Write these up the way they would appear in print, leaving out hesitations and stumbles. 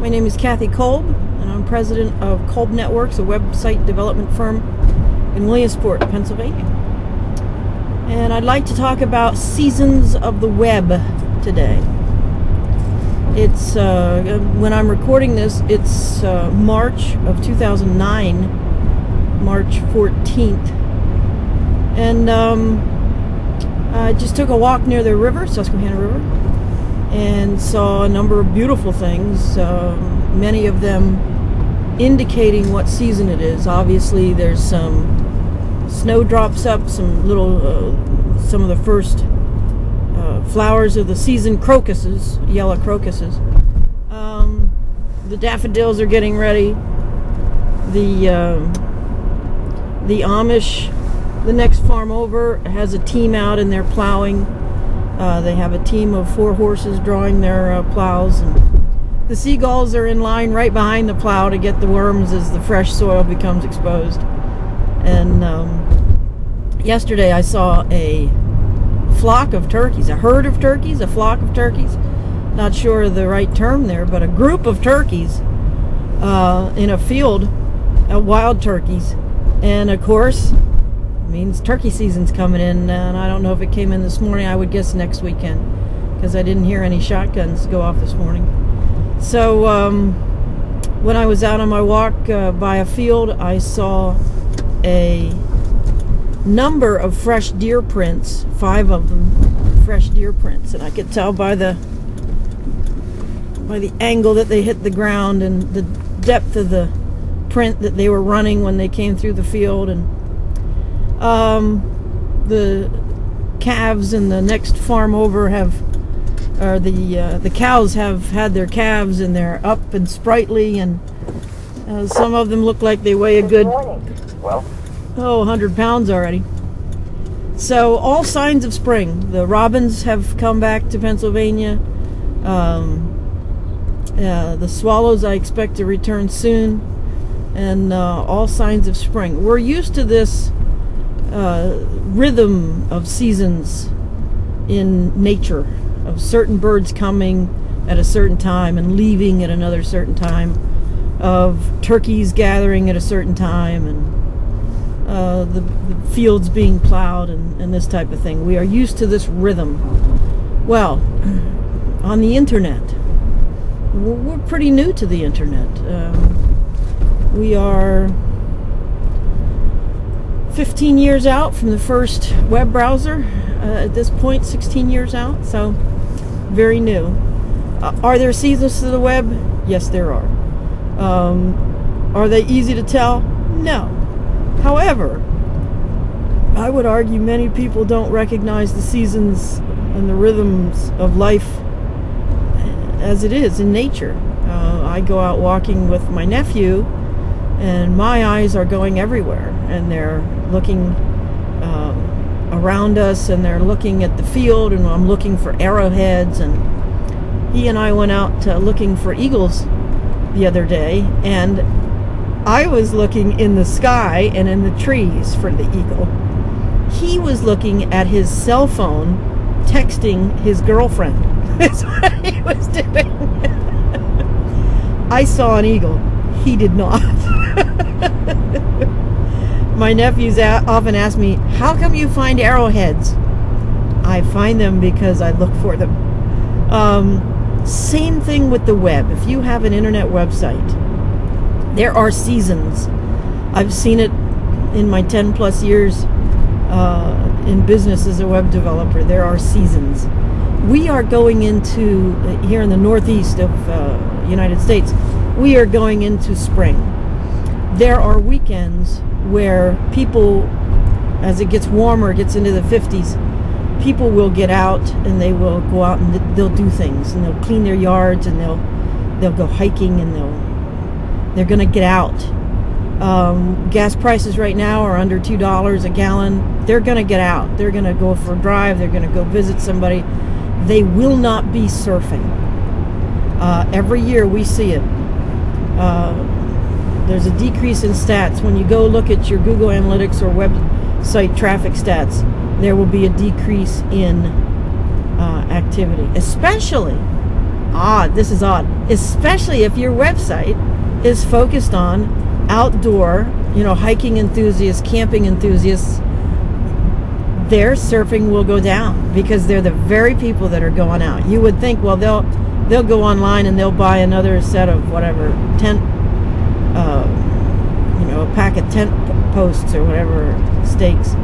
My name is Kathy Kolb, and I'm president of Kolb Net Works, a website development firm in Williamsport, Pennsylvania. And I'd like to talk about seasons of the web today. It's when I'm recording this, it's March of 2009, March 14th, and I just took a walk near the river, Susquehanna River, and saw a number of beautiful things, many of them indicating what season it is. Obviously there's some snowdrops up, some little, some of the first flowers of the season, crocuses, yellow crocuses. The daffodils are getting ready. The Amish, the next farm over, has a team out and they're plowing. They have a team of 4 horses drawing their plows, and the seagulls are in line right behind the plow to get the worms as the fresh soil becomes exposed. And yesterday I saw a flock of turkeys, a herd of turkeys, a flock of turkeys, not sure of the right term there, but a group of turkeys in a field of wild turkeys. And of course, means turkey season's coming in, and I don't know if it came in this morning. I would guess next weekend, because I didn't hear any shotguns go off this morning. So when I was out on my walk by a field, I saw a number of fresh deer prints, 5 of them fresh deer prints, and I could tell by the angle that they hit the ground and the depth of the print that they were running when they came through the field. And the calves in the next farm over the cows have had their calves, and they're up and sprightly, and some of them look like they weigh a good 100 pounds already. So all signs of spring. The robins have come back to Pennsylvania. The swallows I expect to return soon, and all signs of spring. We're used to this rhythm of seasons in nature, of certain birds coming at a certain time and leaving at another certain time, of turkeys gathering at a certain time, and the fields being plowed, and this type of thing. We are used to this rhythm. Well, on the internet, we're pretty new to the internet. We are 15 years out from the first web browser, at this point 16 years out, so very new. Are there seasons to the web? Yes, there are. Are they easy to tell? No. However, I would argue many people don't recognize the seasons and the rhythms of life as it is in nature. I go out walking with my nephew, and my eyes are going everywhere, and they're looking around us, and they're looking at the field, and I'm looking for arrowheads. And he and I went out looking for eagles the other day, and I was looking in the sky and in the trees for the eagle. He was looking at his cell phone, texting his girlfriend. That's what he was doing. I saw an eagle. He did not. My nephews often ask me, how come you find arrowheads? I find them because I look for them. Same thing with the web. If you have an internet website, there are seasons. I've seen it in my 10 plus years in business as a web developer. There are seasons. We are going into, here in the northeast of United States, we are going into spring. There are weekends where people, as it gets warmer, it gets into the 50s, people will get out, and they will go out and they'll do things, and they'll clean their yards, and they'll go hiking, and they're going to get out. Gas prices right now are under $2 a gallon. They're going to get out. They're going to go for a drive. They're going to go visit somebody. They will not be surfing. Every year we see it. There's a decrease in stats. When you go look at your Google Analytics or website traffic stats, there will be a decrease in activity. Especially, odd. This is odd, especially if your website is focused on outdoor, hiking enthusiasts, camping enthusiasts. Their surfing will go down because they're the very people that are going out. You would think, well, they'll go online and they'll buy another set of whatever tent, a pack of tent posts or whatever, stakes.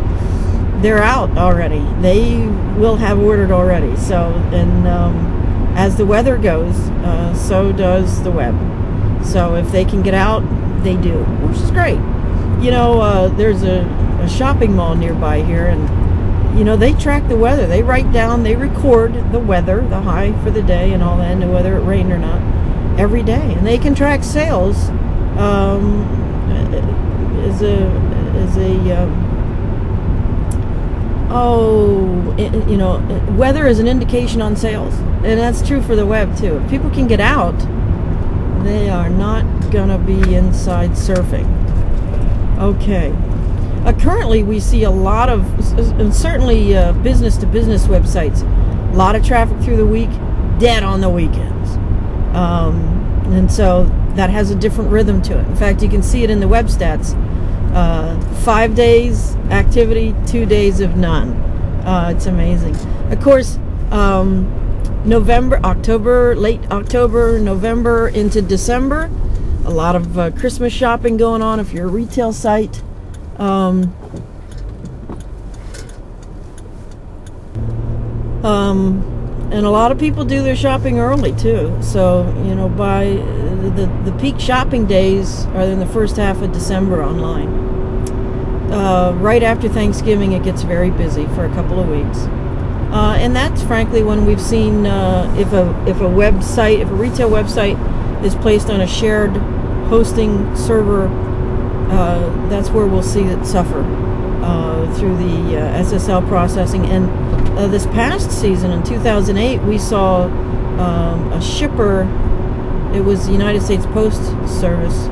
They're out already. They will have ordered already. So, and as the weather goes, so does the web. So if they can get out, they do, which is great. There's a shopping mall nearby here, and they track the weather. They write down, they record the weather, the high for the day and all that, and whether it rained or not, every day. And they can track sales weather is an indication on sales. And that's true for the web too. If people can get out, they are not gonna be inside surfing. Okay. Currently, we see a lot of, certainly business-to-business websites, a lot of traffic through the week, dead on the weekends. And so that has a different rhythm to it. In fact, you can see it in the web stats. 5 days activity, 2 days of none. It's amazing. Of course, late October, November into December, a lot of Christmas shopping going on if you're a retail site. And a lot of people do their shopping early too. So, by the peak shopping days are in the first half of December online. Right after Thanksgiving, it gets very busy for a couple of weeks. And that's frankly when we've seen if a retail website is placed on a shared hosting server, that's where we'll see it suffer through the SSL processing. And this past season in 2008, we saw a shipper. It was the United States Post Service,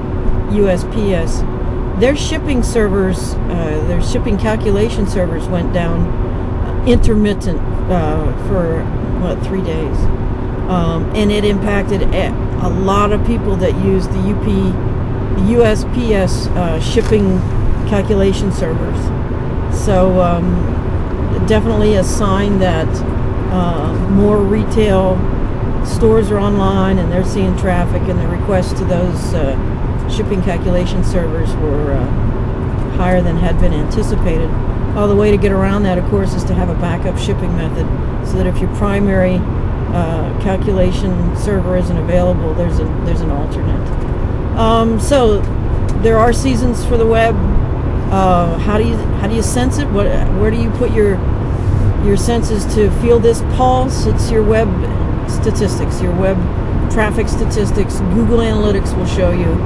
USPS. Their shipping servers, their shipping calculation servers went down intermittent for 3 days, and it impacted a lot of people that use the USPS shipping calculation servers. So definitely a sign that more retail stores are online and they're seeing traffic, and the requests to those shipping calculation servers were higher than had been anticipated. Well, the way to get around that, of course, is to have a backup shipping method, so that if your primary calculation server isn't available, there's an alternate. So there are seasons for the web. How do you sense it? Where do you put your senses to feel this pulse? It's your web statistics, your web traffic statistics. Google Analytics will show you.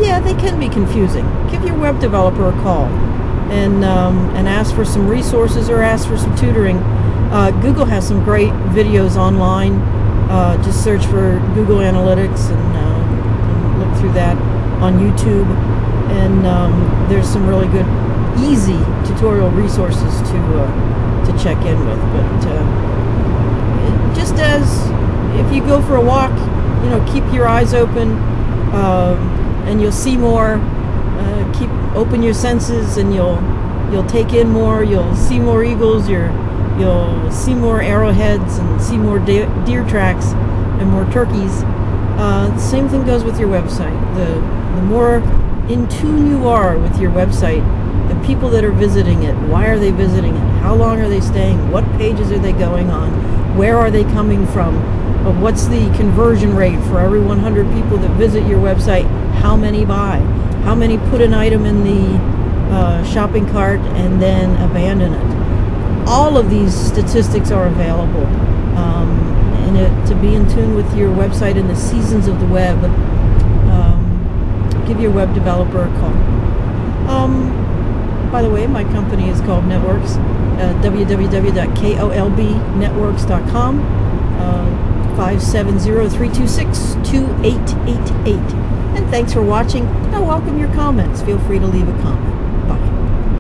Yeah, they can be confusing. Give your web developer a call and ask for some resources or ask for some tutoring. Google has some great videos online. Just search for Google Analytics and look through that on YouTube. And there's some really good, easy tutorial resources to check in with. But just as if you go for a walk, keep your eyes open, and you'll see more. Open your senses, and you'll take in more. You'll see more eagles. You'll see more arrowheads and see more deer tracks and more turkeys. The same thing goes with your website. The more in tune you are with your website, the people that are visiting it, why are they visiting it, how long are they staying, what pages are they going on, where are they coming from, what's the conversion rate for every 100 people that visit your website, how many buy, how many put an item in the shopping cart and then abandon it. All of these statistics are available, and to be in tune with your website in the seasons of the web, give your web developer a call. By the way, my company is Kolb Net Works, www.kolbnetworks.com, 570-326-2888. And thanks for watching. I welcome your comments. Feel free to leave a comment.